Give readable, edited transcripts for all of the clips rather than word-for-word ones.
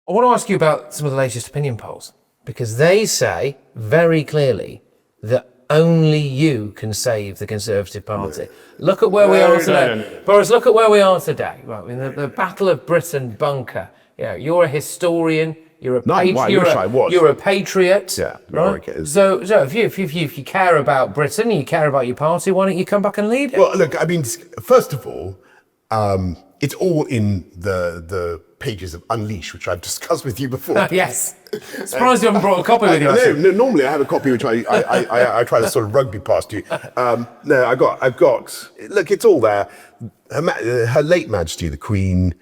I want to ask you about some of the latest opinion polls, because they say very clearly that only you can save the Conservative Party. Look at where we are today. No. Boris, look at where we are today. Right, in the Battle of Britain bunker. Yeah, you're a historian. You're a You're a patriot. Yeah, right? So if you care about Britain, you care about your party, why don't you come back and lead it? Well, look, I mean, first of all, it's all in the pages of Unleash, which I've discussed with you before. Yes. Surprised you haven't brought a copy with you. No, normally I have a copy which I try to sort of rugby past you. No, I've got. Look, it's all there. Her late Majesty the Queen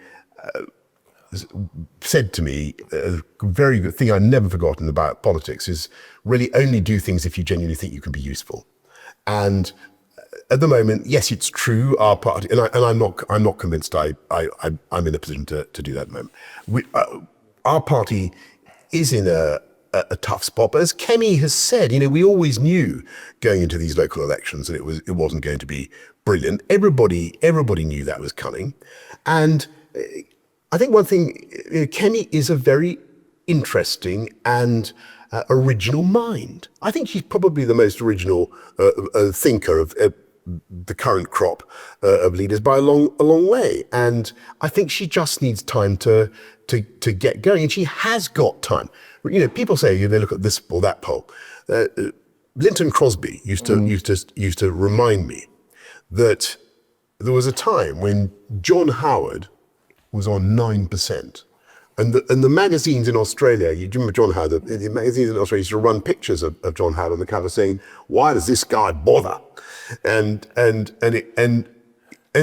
said to me a very good thing I've never forgotten about politics is really only do things if you genuinely think you can be useful. And at the moment, yes, it's true. Our party, and I'm not convinced I'm in a position to do that at the moment. Our party is in a tough spot, but as Kemi has said, we always knew going into these local elections that it wasn't going to be brilliant. Everybody knew that was coming, and I think one thing, Kemi is a very interesting and original mind. I think she's probably the most original thinker of the current crop of leaders by a long way. And I think she just needs time to get going, and she has got time. People say they look at this or that poll. Linton Crosby used to remind me that there was a time when John Howard was on 9%. And the magazines in Australia, you remember John Howard, the magazines in Australia used to run pictures of John Howard on the cover saying, why does this guy bother? And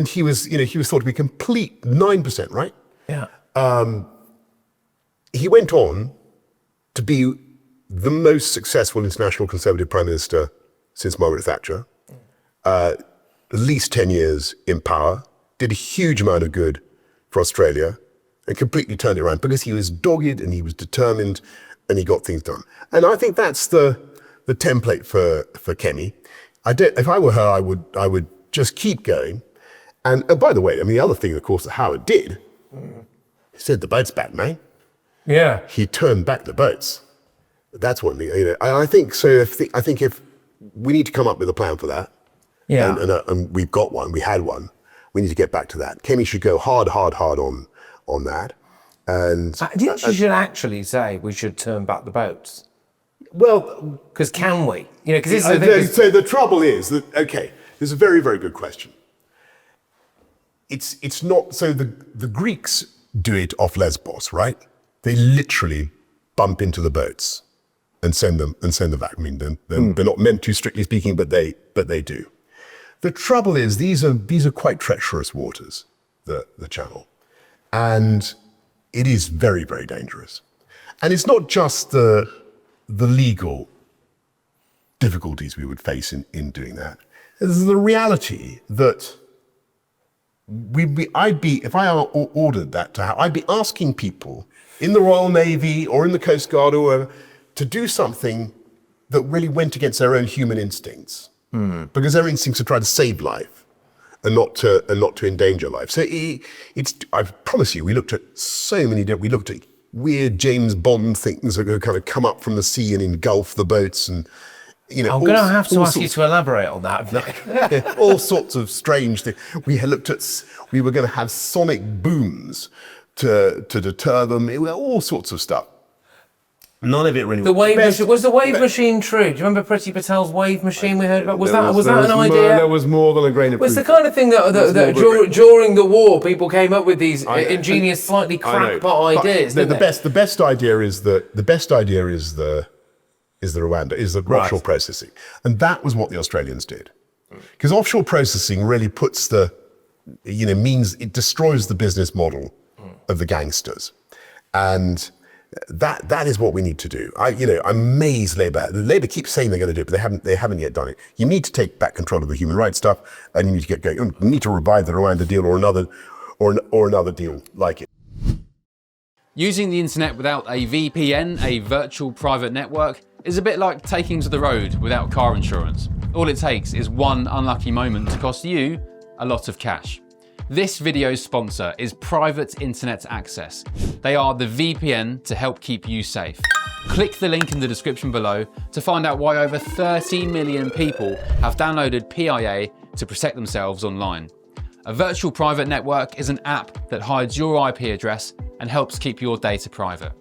he was, he was thought to be complete 9%, right? Yeah. He went on to be the most successful international Conservative Prime Minister since Margaret Thatcher. At least 10 years in power, did a huge amount of good for Australia, and completely turned it around because he was dogged and he was determined and he got things done. And I think that's the template for Kemi. If I were her, I would just keep going. And by the way, the other thing, of course, that Howard did, he said the boat's back, man. Yeah. He turned back the boats. That's one thing. I think so. I think if we need to come up with a plan for that, yeah, and we've got one, we had one. We need to get back to that. Kemi should go hard on that. And do you think she should actually say we should turn back the boats? Well, because can we? Because so the trouble is that this is a very, very good question. It's not so the Greeks do it off Lesbos, right? They literally bump into the boats and send them back. They're not meant to, strictly speaking, but they do. The trouble is these are quite treacherous waters, the Channel, and it is very, very dangerous. And it's not just the legal difficulties we would face in doing that. It's the reality that if I ordered that to happen, I'd be asking people in the Royal Navy or in the Coast Guard or wherever to do something that really went against their own human instincts. Because their instincts are trying to save life and not to endanger life. So I promise you, we looked at so many different, we looked at weird James Bond things that kind of come up from the sea and engulf the boats, and I'm going to have to ask you to elaborate on that. All sorts of strange things. We were going to have sonic booms to deter them. All sorts of stuff. None of it really. Was the wave machine true? Do you remember Priti Patel's wave machine we heard about? Was that an idea? There was more than a grain of truth. It was the kind of thing that during the war people came up with these ingenious, slightly crackpot ideas. The best idea is the Rwanda, is the offshore processing, and that was what the Australians did, because offshore processing really puts means it destroys the business model of the gangsters, and that is what we need to do. I'm amazed Labour keeps saying they're going to do it, but they haven't yet done it. You need to take back control of the human rights stuff, and you need to get going. You need to revive the Rwanda deal or another deal like it. Using the internet without a VPN, a virtual private network, is a bit like taking to the road without car insurance. All it takes is one unlucky moment to cost you a lot of cash. This video's sponsor is Private Internet Access. They are the VPN to help keep you safe. Click the link in the description below to find out why over 30 million people have downloaded PIA to protect themselves online. A virtual private network is an app that hides your IP address and helps keep your data private.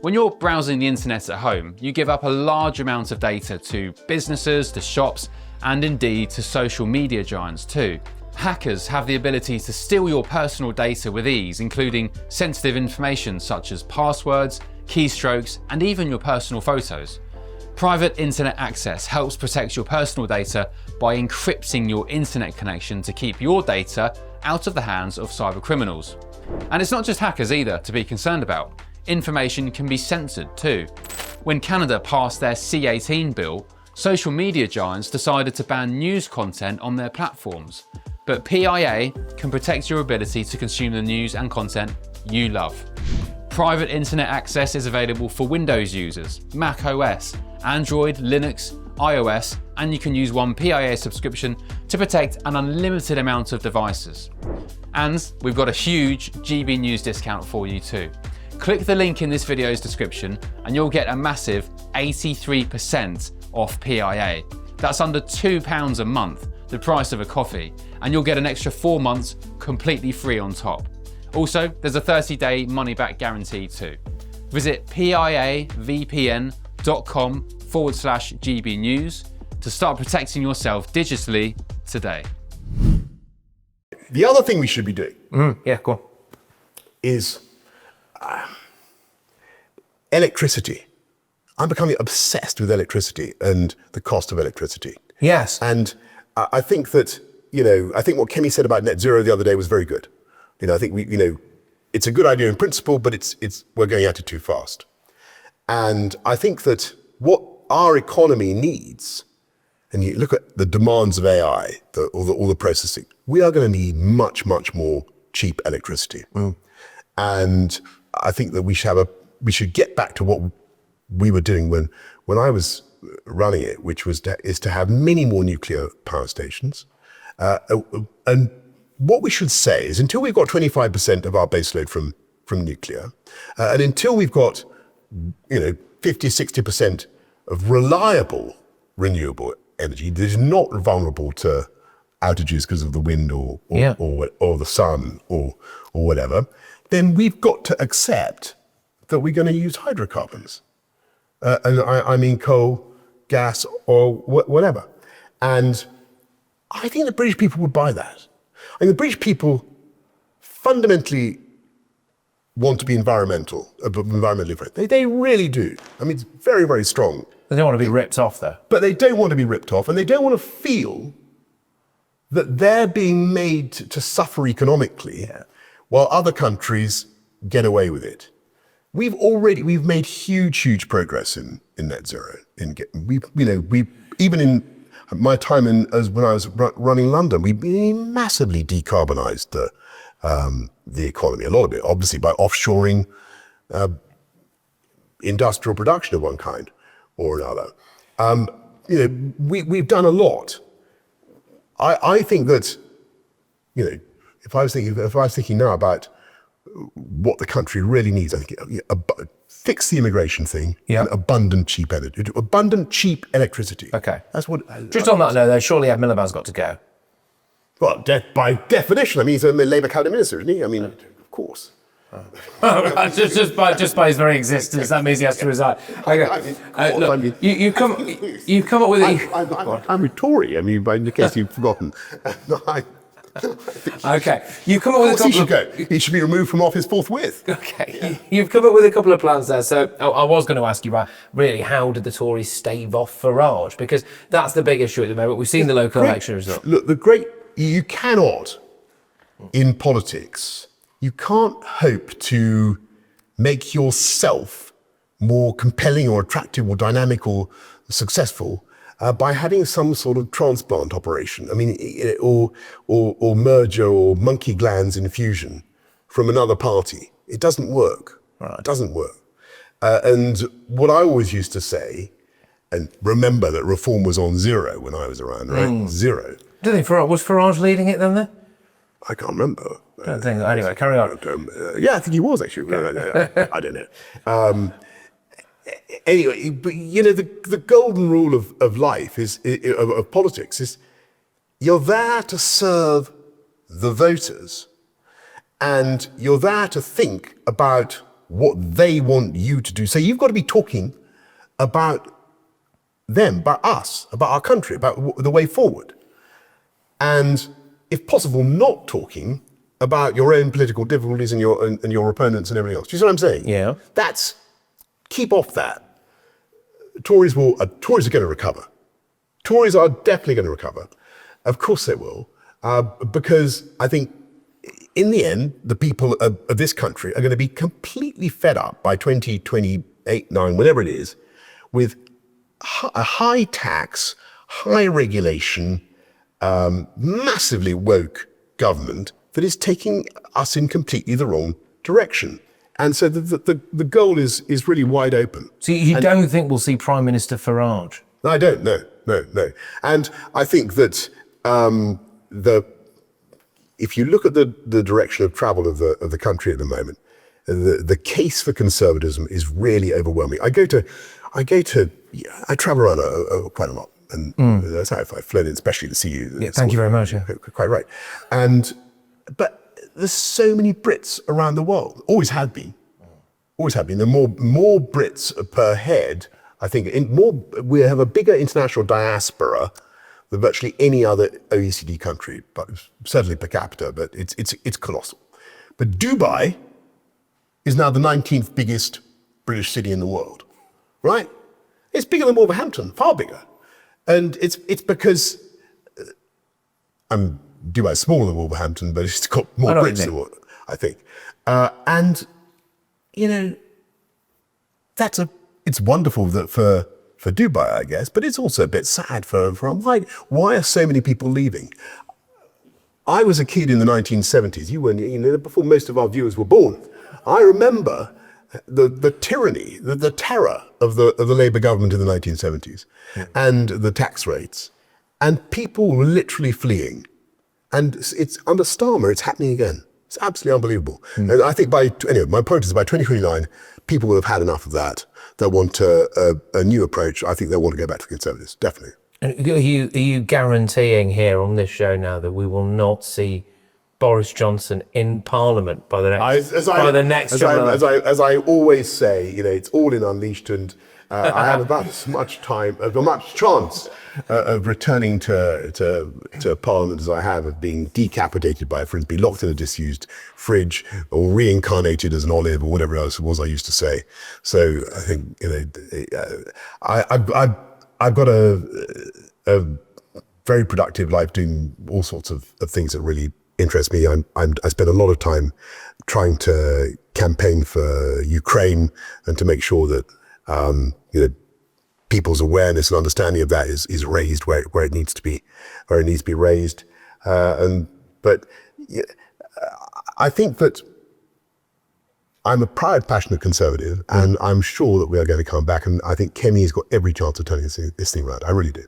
When you're browsing the internet at home, you give up a large amount of data to businesses, to shops, and indeed to social media giants too. Hackers have the ability to steal your personal data with ease, including sensitive information such as passwords, keystrokes, and even your personal photos. Private Internet Access helps protect your personal data by encrypting your internet connection to keep your data out of the hands of cyber criminals. And it's not just hackers either to be concerned about. Information can be censored too. When Canada passed their C18 bill, social media giants decided to ban news content on their platforms. But PIA can protect your ability to consume the news and content you love. Private Internet Access is available for Windows users, Mac OS, Android, Linux, iOS, and you can use one PIA subscription to protect an unlimited amount of devices. And we've got a huge GBNews discount for you too. Click the link in this video's description and you'll get a massive 83% off PIA. That's under £2 a month, the price of a coffee, and you'll get an extra 4 months completely free on top. Also, there's a 30-day money-back guarantee too. Visit piavpn.com/GBnews to start protecting yourself digitally today. The other thing we should be doing Yeah, go on. is electricity. I'm becoming obsessed with electricity and the cost of electricity. Yes. And I think that, I think what Kemi said about net zero the other day was very good. I think it's a good idea in principle, but we're going at it too fast. And I think that what our economy needs, and you look at the demands of AI, all the processing, we are going to need much, much more cheap electricity. And I think that we should get back to what we were doing when I was running it, which is to have many more nuclear power stations. And what we should say is until we've got 25% of our baseload from nuclear, and until we've got 50-60% of reliable renewable energy that is not vulnerable to outages because of the wind or the sun or whatever, then we've got to accept that we're going to use hydrocarbons. And I mean coal, gas, or whatever. And I think the British people would buy that. I mean, the British people fundamentally want to be environmentally friendly. They really do. I mean, it's very, very strong. They don't want to be ripped off though. But they don't want to be ripped off, and they don't want to feel that they're being made to suffer economically while other countries get away with it. We've made huge progress in net zero. Even in my time when I was running London, we massively decarbonised the economy. A lot of it, obviously, by offshoring industrial production of one kind or another. We've done a lot. I think that if I was thinking now about what the country really needs, I think fix the immigration thing and abundant cheap energy, abundant cheap electricity. Okay. That's what. Just on that note, though, surely Ed Miliband's got to go. Well, by definition, I mean he's a Labour cabinet minister, isn't he? I mean, of course. just by his very existence, that means he has to resign. Okay. You come up with it. I'm a Tory. I mean, in case you've forgotten. Okay, you've come up with a couple he should go. He should be removed from office forthwith. Okay, you've come up with a couple of plans there. So I was going to ask you about really how did the Tories stave off Farage, because that's the big issue at the moment. We've seen the local election result. Look, you cannot in politics. You can't hope to make yourself more compelling or attractive or dynamic or successful by having some sort of transplant operation. I mean, or merger or monkey glands infusion from another party. It doesn't work. Right. It doesn't work. And what I always used to say, and remember that reform was on zero when I was around, right? Zero. Do you think was Farage leading it then? I can't remember. Don't think. Anyway, carry on. Yeah, I think he was actually. I don't know. Anyway, but the golden rule of life of politics is you're there to serve the voters, and you're there to think about what they want you to do. So you've got to be talking about them, about us, about our country, about the way forward. And if possible, not talking about your own political difficulties and your opponents and everything else. Do you see what I'm saying? Yeah. Keep off that. Tories are going to recover. Tories are definitely going to recover. Of course they will, because I think in the end, the people of this country are going to be completely fed up by 2028, 9, whatever it is, with a high tax, high regulation, massively woke government that is taking us in completely the wrong direction. And so the goal is really wide open. So you don't think we'll see Prime Minister Farage? I don't, no. And I think that if you look at the direction of travel of the country at the moment, the case for conservatism is really overwhelming. I travel around quite a lot, and that's how I've flown in, especially to see you. Yeah, thank you very much. Yeah. Quite right. But there's so many Brits around the world. Always have been. There are more Brits per head. I think we have a bigger international diaspora than virtually any other OECD country, but certainly per capita. But it's colossal. But Dubai is now the 19th biggest British city in the world, right? It's bigger than Wolverhampton, far bigger, and it's because Dubai's smaller than Wolverhampton, but it's got more Brits than what I think. And it's wonderful that for Dubai, I guess, but it's also a bit sad for why are so many people leaving? I was a kid in the 1970s. You weren't, before most of our viewers were born. I remember the tyranny, the terror of the Labour government in the 1970s, and the tax rates, and people were literally fleeing. And it's under Starmer, it's happening again. It's absolutely unbelievable. And I think my point is by 2029, people will have had enough of that. They'll want a new approach. I think they'll want to go back to the Conservatives, definitely. And are you guaranteeing here on this show now that we will not see Boris Johnson in Parliament by the next? As I always say, it's all in Unleashed, and I have about as much chance of returning to Parliament as I have of being decapitated by a frisbee, locked in a disused fridge, or reincarnated as an olive, or whatever else it was I used to say. So I think I've got a very productive life doing all sorts of things that really interest me. I spend a lot of time trying to campaign for Ukraine and to make sure that people's awareness and understanding of that is raised where it needs to be raised. But I think that I'm a proud, passionate Conservative, and I'm sure that we are going to come back. And I think Kemi's got every chance of turning this thing around. I really do.